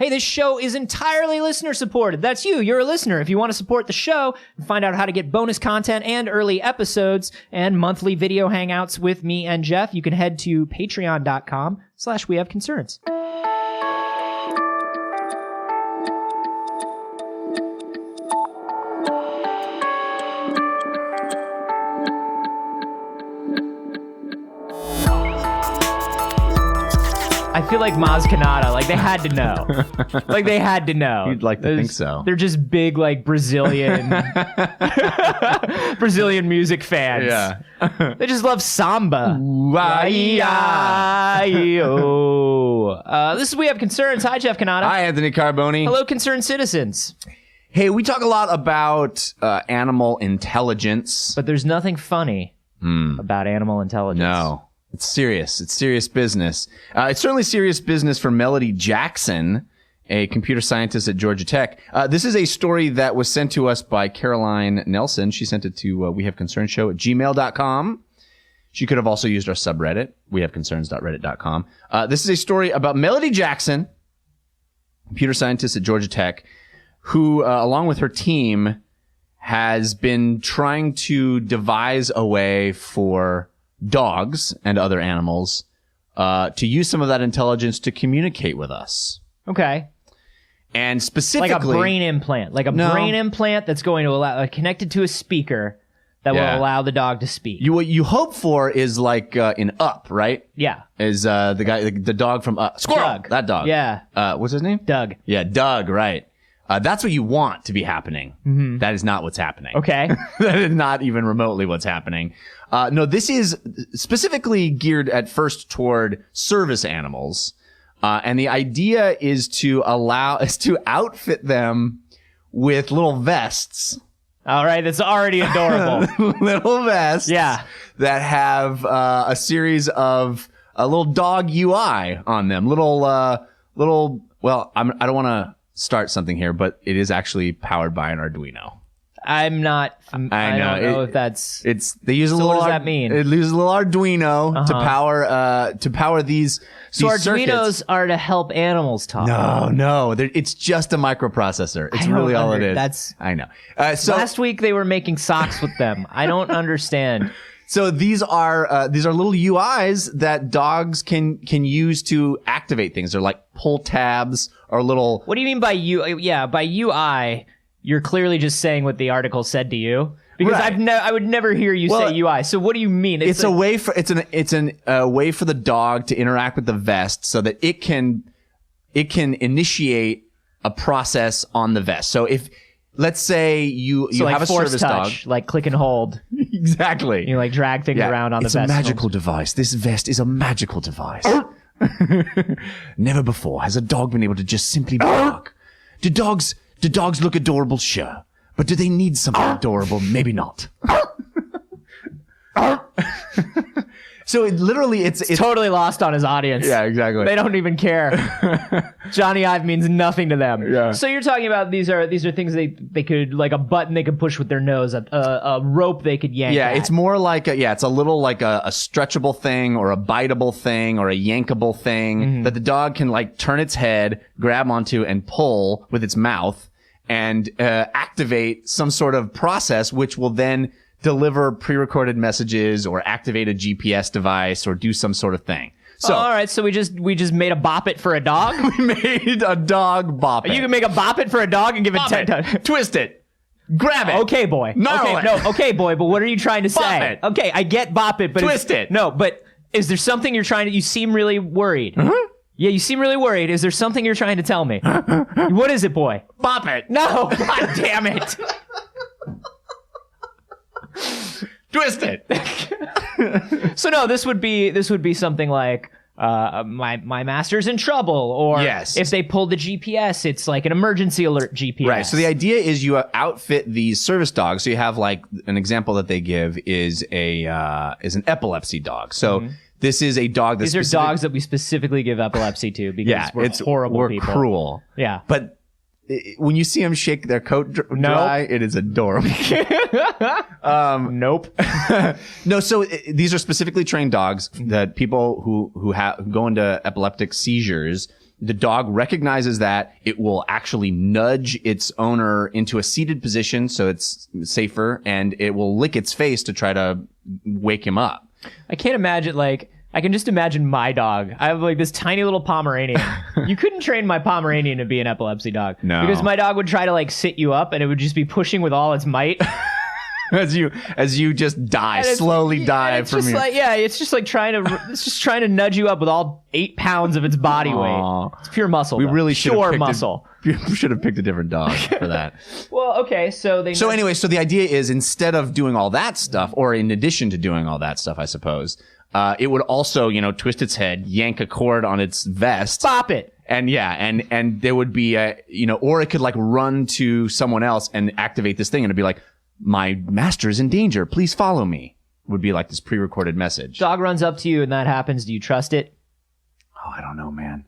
Hey, this show is entirely listener supported. That's you. You're a listener. If you want to support the show and find out how to get bonus content and early episodes and monthly video hangouts with me and Jeff, you can head to patreon.com/wehaveconcerns. I feel like Maz Kanata, like they had to know. Like they had to know. You'd like to think so. They're just big, like Brazilian music fans. Yeah. They just love samba. This is We Have Concerns. Hi, Jeff Kanata. Hi, Anthony Carboni. Hello, concerned citizens. Hey, we talk a lot about animal intelligence. But there's nothing funny about animal intelligence. No. It's serious. It's serious business. It's certainly serious business for Melody Jackson, a computer scientist at Georgia Tech. This is a story that was sent to us by Caroline Nelson. She sent it to wehaveconcernshow@gmail.com. She could have also used our subreddit, wehaveconcerns.reddit.com. This is a story about Melody Jackson, computer scientist at Georgia Tech, who, along with her team, has been trying to devise a way for dogs and other animals to use some of that intelligence to communicate with us. Okay. And specifically... Like a brain implant. Like a brain implant that's going to allow... connected to a speaker that will allow the dog to speak. What you hope for is like in Up, right? Yeah. Is the guy, the dog from Up. Squirrel! Doug. That dog. Yeah. What's his name? Doug. Yeah, Doug, right. That's what you want to be happening. Mm-hmm. That is not what's happening. Okay. That is not even remotely what's happening. No, this is specifically geared at first toward service animals. And the idea is to outfit them with little vests. All right. That's already adorable. Little vests. Yeah. That have a series of a little dog UI on them. Well, I don't want to start something here, but it is actually powered by an Arduino. I'm not. I don't know if that's. They use a little. What does that mean? It uses a little Arduino to power these. So these Arduinos circuits. are to help animals talk. No, it's just a microprocessor. It's really all it is. I know. So last week they were making socks with them. I don't understand. So these are little UIs that dogs can use to activate things. They're like pull tabs or little. What do you mean by by UI? You're clearly just saying what the article said to you, because right. I would never hear you say UI. So what do you mean? It's a way for a way for the dog to interact with the vest so that it can initiate a process on the vest. So if let's say you like have a force service touch, dog, like click and hold. Exactly. You like drag things around on the vest. It's a magical device. This vest is a magical device. Never before has a dog been able to just simply bark. Do dogs look adorable? Sure. But do they need something adorable? Maybe not. So it's totally lost on his audience. Yeah, exactly. They don't even care. Johnny Ive means nothing to them. Yeah. So you're talking about these are things they could, like a button they could push with their nose, a rope they could yank. Yeah, at. it's more like it's a little like a stretchable thing or a biteable thing or a yankable thing that the dog can like turn its head, grab onto, and pull with its mouth and activate some sort of process, which will then deliver pre-recorded messages or activate a GPS device or do some sort of thing. So all right, so we just made a bop it for a dog. We made a dog bop it. You can make a bop it for a dog and give it twist it, grab it. Okay, boy. Okay, boy. But what are you trying to say? Bop it. Okay, I get bop it, but twist it. No, but is there something you're trying to? You seem really worried. Yeah, you seem really worried. Is there something you're trying to tell me? What is it, boy? Bop it. No, god damn it. Twist it. So no, this would be something like my master's in trouble, or if they pull the GPS, it's like an emergency alert GPS. Right. So the idea is you outfit these service dogs. So you have like an example that they give is an epilepsy dog. So this is a dog that's these are dogs that we specifically give epilepsy to because we're horrible people. We're cruel. Yeah. But when you see them shake their coat dry, it is adorable. Nope. No, so these are specifically trained dogs that people who go into epileptic seizures, The dog recognizes that. It will actually nudge its owner into a seated position so it's safer, and it will lick its face to try to wake him up. I can't imagine, like, I can just imagine my dog. I have like this tiny little Pomeranian. You couldn't train my Pomeranian to be an epilepsy dog. No. Because my dog would try to like sit you up and it would just be pushing with all its might. As you just slowly die it's from just your... like, yeah, it's just like trying to nudge you up with all 8 pounds of its body weight. It's pure muscle. We really should pure have muscle. should have picked a different dog for that. Well, okay, so So the idea is, instead of doing all that stuff, or in addition to doing all that stuff, I suppose, it would also, twist its head, yank a cord on its vest. Stop it. And and there would be or it could like run to someone else and activate this thing, and it'd be like, my master is in danger, please follow me. Would be like this pre-recorded message. Dog runs up to you and that happens. Do you trust it? Oh, I don't know, man.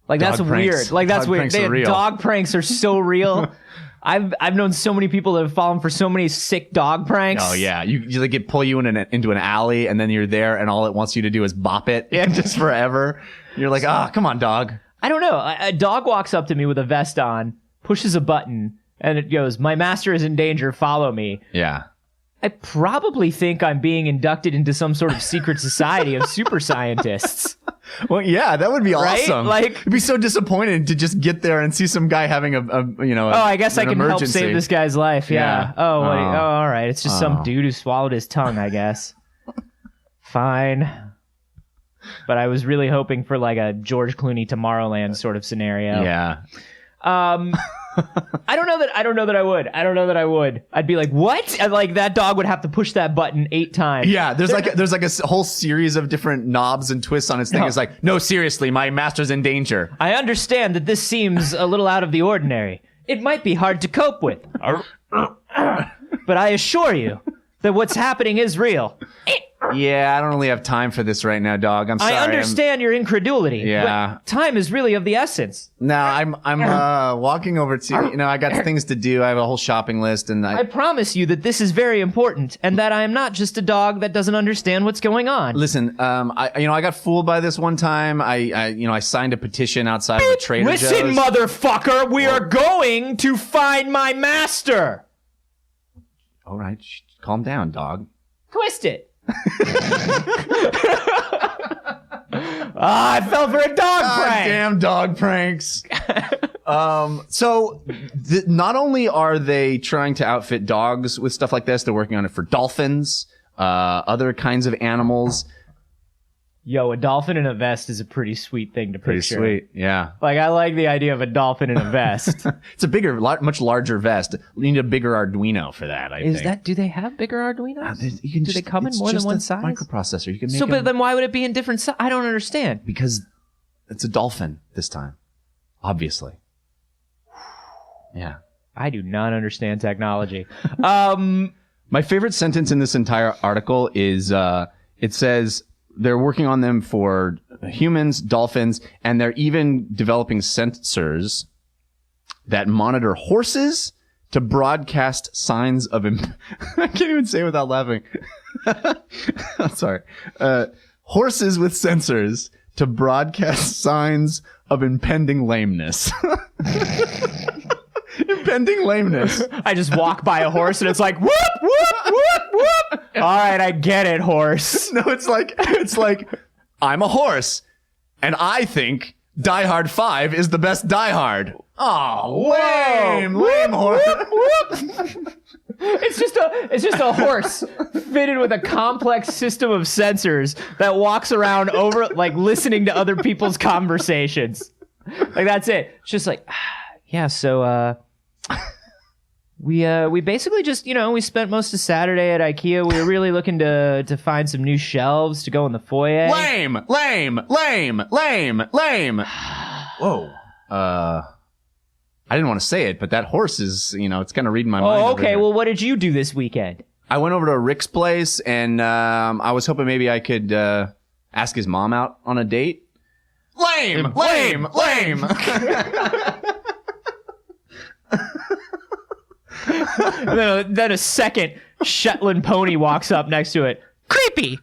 Like, that's weird. Like, that's weird. Dog pranks are so real. I've known so many people that have fallen for so many sick dog pranks. Oh yeah, you like pull you into an alley, and then you're there, and all it wants you to do is bop it, just forever. You're like, come on, dog. I don't know. A dog walks up to me with a vest on, pushes a button, and it goes, "My master is in danger. Follow me." Yeah. I probably think I'm being inducted into some sort of secret society of super scientists. Well, yeah, that would be awesome. Like, it'd be so disappointing to just get there and see some guy having I guess I can help save this guy's life. Yeah. Oh, all right. It's just some dude who swallowed his tongue, I guess. Fine. But I was really hoping for like a George Clooney Tomorrowland sort of scenario. Yeah. I don't know that I would. I'd be like, what? And like, that dog would have to push that button 8 times. Yeah, there's like a whole series of different knobs and twists on its thing. It's like, no, seriously, my master's in danger. I understand that this seems a little out of the ordinary. It might be hard to cope with. But I assure you that what's happening is real. Yeah, I don't really have time for this right now, dog. I'm sorry. I understand your incredulity. Yeah. But time is really of the essence. No, I'm walking over to, I got things to do. I have a whole shopping list, and I promise you that this is very important, and that I am not just a dog that doesn't understand what's going on. Listen, I got fooled by this one time. I signed a petition outside of a Trader Joe's. Listen, motherfucker, we are going to find my master. All right, calm down, dog. Twist it. I fell for a dog prank. Damn dog pranks. So not only are they trying to outfit dogs with stuff like this, they're working on it for dolphins, other kinds of animals. Yo, a dolphin in a vest is a pretty sweet thing to picture. Pretty sweet, yeah. Like, I like the idea of a dolphin in a vest. It's a bigger, much larger vest. You need a bigger Arduino for that, I think. Do they have bigger Arduinos? Do they come in more than one size? Microprocessor. You can make but then why would it be in different size? I don't understand. Because it's a dolphin this time. Obviously. Yeah. I do not understand technology. My favorite sentence in this entire article is, it says, they're working on them for humans, dolphins, and they're even developing sensors that monitor horses to broadcast signs of... I can't even say it without laughing. I'm sorry. Horses with sensors to broadcast signs of impending lameness. Impending lameness. I just walk by a horse and it's like, whoop, whoop, whoop, whoop. All right, I get it, horse. No, it's like, I'm a horse, and I think Die Hard 5 is the best Die Hard. Oh, lame horse. Whoop, whoop. It's just a horse fitted with a complex system of sensors that walks around over, like, listening to other people's conversations. Like, that's it. It's just like, yeah, so, we basically just, we spent most of Saturday at IKEA. We were really looking to find some new shelves to go in the foyer. Lame. Whoa. I didn't want to say it, but that horse is, it's kind of reading my mind. Oh, okay. Well, what did you do this weekend? I went over to Rick's place, and I was hoping maybe I could ask his mom out on a date. Lame. Then a second Shetland pony walks up next to it. Creepy.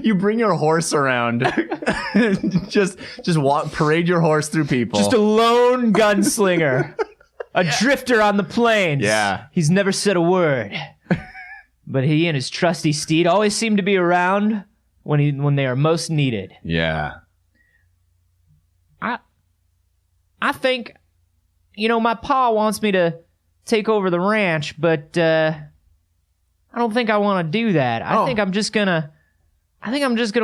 You bring your horse around. just parade your horse through people. Just a lone gunslinger. A drifter on the plains. Yeah. He's never said a word. But he and his trusty steed always seem to be around when they are most needed. Yeah. I think, my pa wants me to take over the ranch, but I don't think I want to do that. I think I'm just gonna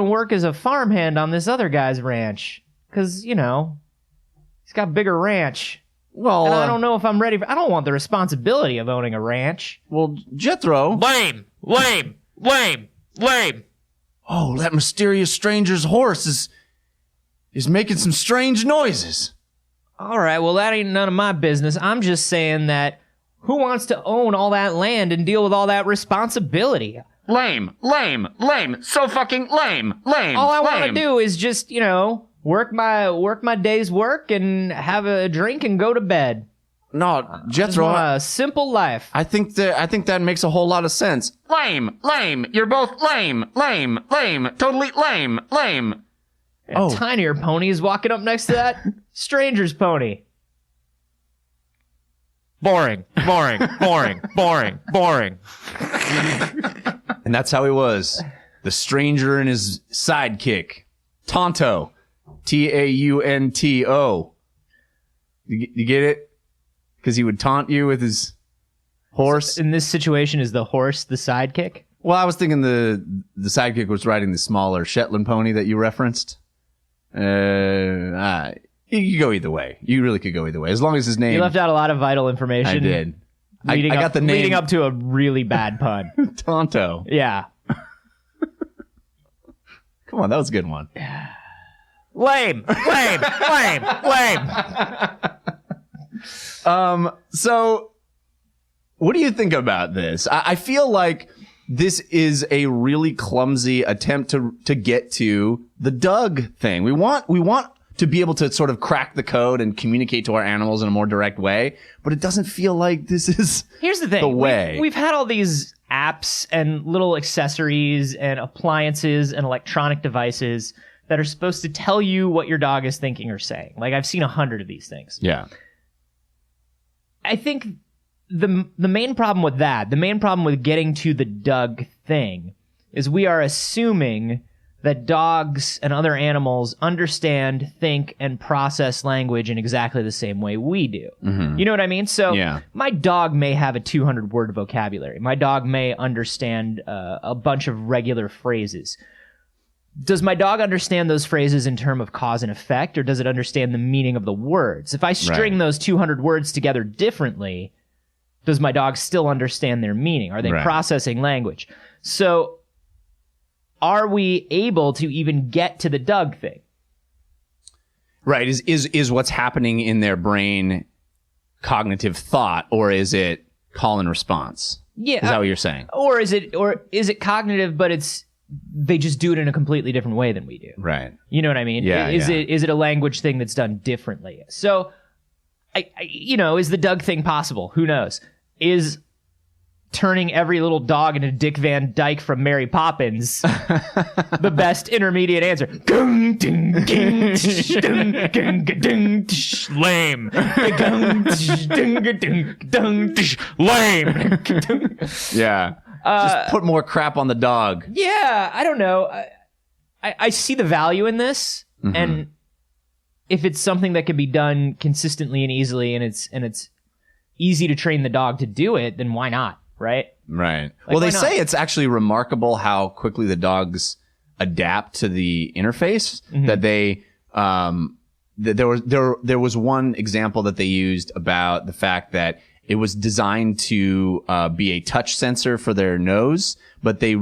work as a farmhand on this other guy's ranch, because he's got a bigger ranch. Well, and I don't know if I'm ready. I don't want the responsibility of owning a ranch. Well, Jethro. Lame. Oh, that mysterious stranger's horse is making some strange noises. All right, well, that ain't none of my business. I'm just saying that who wants to own all that land and deal with all that responsibility? Lame. So fucking lame. All I want to do is just, work my day's work and have a drink and go to bed. No, Jethro. A simple life. I think that makes a whole lot of sense. Lame. You're both lame. Totally lame. A tinier pony is walking up next to that stranger's pony. Boring. And that's how he was. The stranger and his sidekick. Tonto. Taunto. You get it? Because he would taunt you with his horse. So in this situation, is the horse the sidekick? Well, I was thinking the sidekick was riding the smaller Shetland pony that you referenced. You could go either way. You really could go either way. As long as his name... You left out a lot of vital information. I did. I got the name... Leading up to a really bad pun. Tonto. Yeah. Come on, that was a good one. Lame. So, what do you think about this? I feel like this is a really clumsy attempt to get to the Doug thing. We want to be able to sort of crack the code and communicate to our animals in a more direct way, but it doesn't feel like this is Here's the thing. The way. We've had all these apps and little accessories and appliances and electronic devices that are supposed to tell you what your dog is thinking or saying. Like, I've seen 100 of these things. Yeah. I think the main problem with that, the main problem with getting to the Doug thing, is we are assuming that dogs and other animals understand, think, and process language in exactly the same way we do. Mm-hmm. You know what I mean? So my dog may have a 200-word vocabulary. My dog may understand a bunch of regular phrases. Does my dog understand those phrases in terms of cause and effect, or does it understand the meaning of the words? If I string those 200 words together differently, does my dog still understand their meaning? Are they processing language? So are we able to even get to the Doug thing? Right. Is what's happening in their brain cognitive thought, or is it call and response? Yeah. Is that what you're saying? Or is it cognitive, but they just do it in a completely different way than we do? Right. You know what I mean? Yeah. Is it a language thing that's done differently? So, is the Doug thing possible? Who knows? Is turning every little dog into Dick Van Dyke from Mary Poppins the best intermediate answer? Lame. Lame. Yeah. Just put more crap on the dog. Yeah, I don't know. I see the value in this, and if it's something that can be done consistently and easily, and it's easy to train the dog to do it, then why not? Right? Right. Well, they say it's actually remarkable how quickly the dogs adapt to the interface. That they there was one example that they used about the fact that it was designed to be a touch sensor for their nose, but they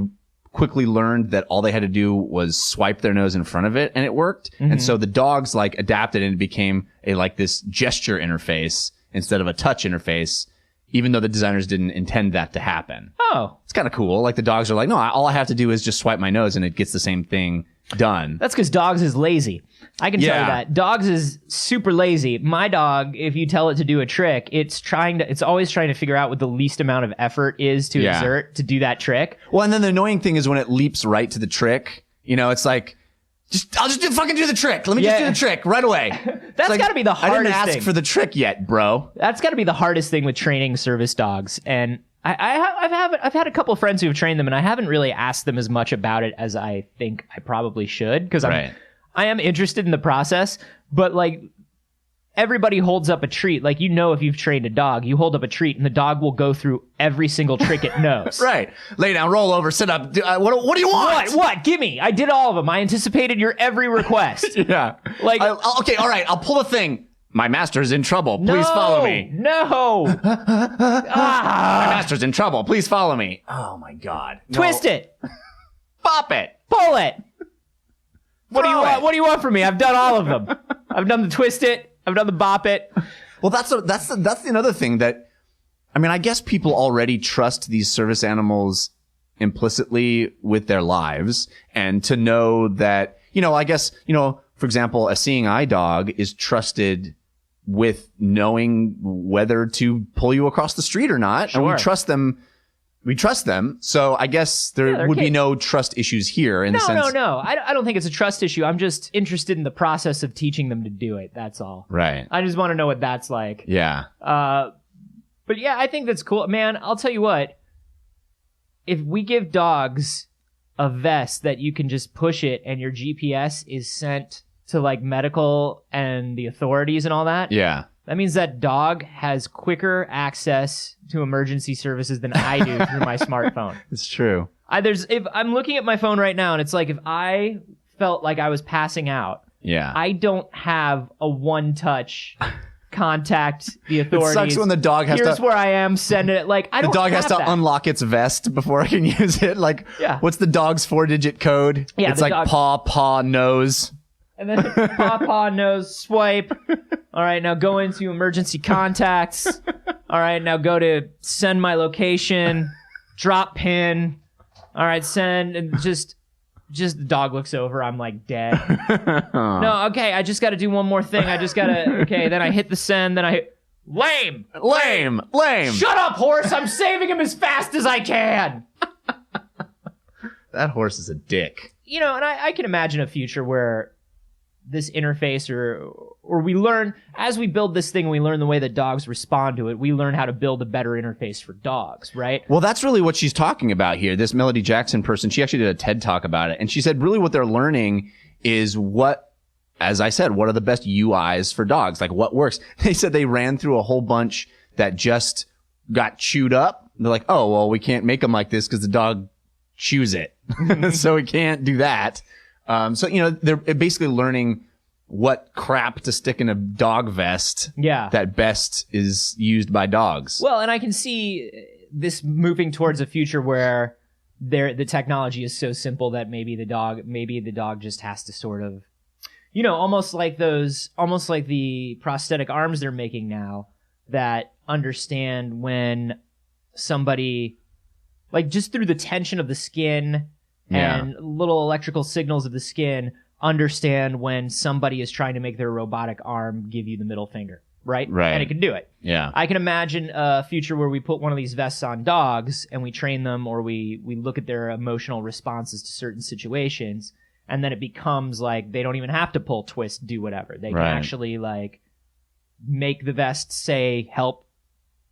quickly learned that all they had to do was swipe their nose in front of it, and it worked. And so the dogs adapted, and it became this gesture interface instead of a touch interface, even though the designers didn't intend that to happen. Oh. It's kind of cool. The dogs are no, all I have to do is just swipe my nose, and it gets the same thing done. That's because Dogs is lazy. I can tell you that. Dogs is super lazy. My dog, if you tell it to do a trick, it's always trying to figure out what the least amount of effort is to exert to do that trick. Well, and then the annoying thing is when it leaps right to the trick, it's like, I'll just fucking do the trick. Let me just do the trick right away. That's got to be the hardest thing. I didn't ask for the trick yet, bro. That's got to be the hardest thing with training service dogs. And I've had a couple of friends who have trained them, and I haven't really asked them as much about it as I think I probably should, because I am interested in the process. But like, everybody holds up a treat. Like, if you've trained a dog, you hold up a treat, and the dog will go through every single trick it knows. Right. Lay down, roll over, sit up. What do you want? What? Gimme. I did all of them. I anticipated your every request. Yeah. Like, okay, all right. I'll pull the thing. My master's in trouble. Please follow me. No. My master's in trouble. Please follow me. Oh, my God. Twist it. Pop it. Pull it. What do you want? What do you want from me? I've done all of them. I've done the twist it. I've done the bop it. Well, that's another thing that, I guess people already trust these service animals implicitly with their lives, and to know that, I guess, for example, a seeing eye dog is trusted with knowing whether to pull you across the street or not. Sure. And we trust them. So I guess there would be no trust issues here in the sense. No. I don't think it's a trust issue. I'm just interested in the process of teaching them to do it. That's all. Right. I just want to know what that's like. Yeah. But yeah, I think that's cool. Man, I'll tell you what. If we give dogs a vest that you can just push it and your GPS is sent to like medical and the authorities and all that. Yeah. That means that dog has quicker access to emergency services than I do through my smartphone. It's true. If I'm looking at my phone right now, and it's like, if I felt like I was passing out, I don't have a one-touch contact the authorities. It sucks when the dog has Here's where I am, send it. Like, I don't. The dog has to that. unlock its vest before I can use it. Like, what's the dog's 4-digit code? Yeah, it's like paw, nose. And then paw, nose, swipe. All right, now go into emergency contacts. All right, now go to send my location, drop pin. All right, send, and just the dog looks over. I'm like dead. No, okay, I just got to do one more thing. Then I hit the send, then lame. Lame. Shut up, horse. I'm saving him as fast as I can. That horse is a dick. And I can imagine a future where this interface or we learn, as we build this thing, we learn the way that dogs respond to it. We learn how to build a better interface for dogs, right? Well, that's really what she's talking about here. This Melody Jackson person, she actually did a TED talk about it. And she said really what they're learning is as I said, what are the best UIs for dogs? Like what works? They said they ran through a whole bunch that just got chewed up. They're like, oh, well, we can't make them like this because the dog chews it. So we can't do that. So, they're basically learning what crap to stick in a dog vest that best is used by dogs. Well, and I can see this moving towards a future where the technology is so simple that maybe the dog just has to sort of, almost like the prosthetic arms they're making now that understand when somebody, like just through the tension of the skin and little electrical signals of the skin, understand when somebody is trying to make their robotic arm give you the middle finger, right? Right. And it can do it. Yeah. I can imagine a future where we put one of these vests on dogs and we train them, or we look at their emotional responses to certain situations, and then it becomes like they don't even have to pull, twist, do whatever. They can actually like make the vest say, help,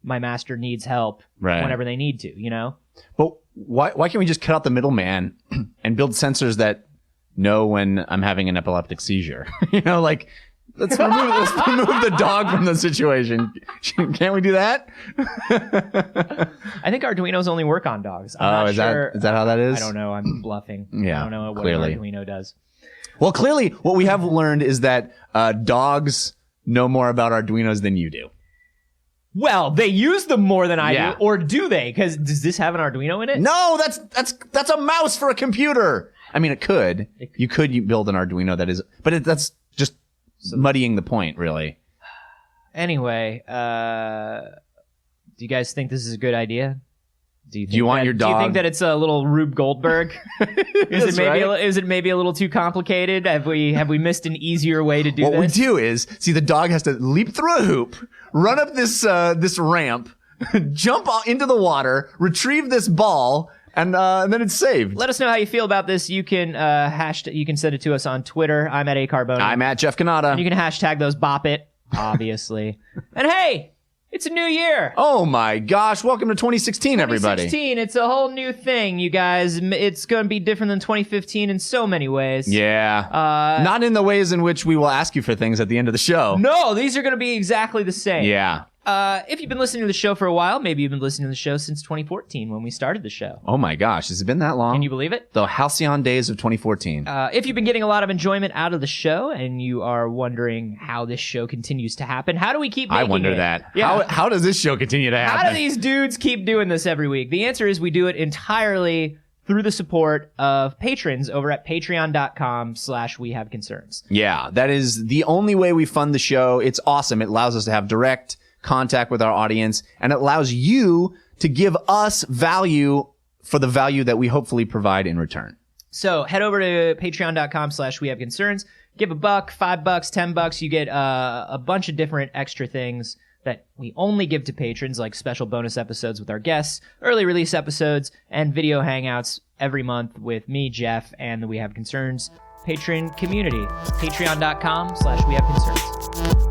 my master needs help, whenever they need to, But why can't we just cut out the middleman and build sensors that know when I'm having an epileptic seizure? Let's remove the dog from the situation. Can't we do that? I think Arduinos only work on dogs. Is that how that is? I don't know. I'm bluffing. Yeah, I don't know what clearly. an Arduino does. Well, clearly, what we have learned is that dogs know more about Arduinos than you do. Well, they use them more than I do, or do they? Because does this have an Arduino in it? No, that's a mouse for a computer. I mean, it could. You could build an Arduino that is, but that's just muddying the point, really. Anyway, do you guys think this is a good idea? Do you want your dog? Do you think that it's a little Rube Goldberg? Is it maybe a little too complicated? Have we missed an easier way to do this? What we do is, see, the dog has to leap through a hoop, run up this ramp, jump into the water, retrieve this ball, and then it's saved. Let us know how you feel about this. You can you can send it to us on Twitter. I'm at @acarboni. I'm at Jeff Canada. And you can hashtag those bop it, obviously. And hey, it's a new year. Oh my gosh. Welcome to 2016, everybody. 2016, it's a whole new thing, you guys. It's going to be different than 2015 in so many ways. Yeah. Not in the ways in which we will ask you for things at the end of the show. No, these are going to be exactly the same. Yeah. If you've been listening to the show for a while, maybe you've been listening to the show since 2014 when we started the show. Oh my gosh, has it been that long? Can you believe it? The halcyon days of 2014. If you've been getting a lot of enjoyment out of the show and you are wondering how this show continues to happen, how do we keep making it? I wonder that. Yeah. How does this show continue to happen? How do these dudes keep doing this every week? The answer is we do it entirely through the support of patrons over at patreon.com/wehaveconcerns. Yeah, that is the only way we fund the show. It's awesome. It allows us to have direct contact with our audience, and it allows you to give us value for the value that we hopefully provide in return. So head over to patreon.com/wehaveconcerns. Give $1, $5, $10. You get a bunch of different extra things that we only give to patrons, like special bonus episodes with our guests, early release episodes, and video hangouts every month with me, Jeff, and the We Have Concerns patron community. Patreon.com/wehaveconcerns.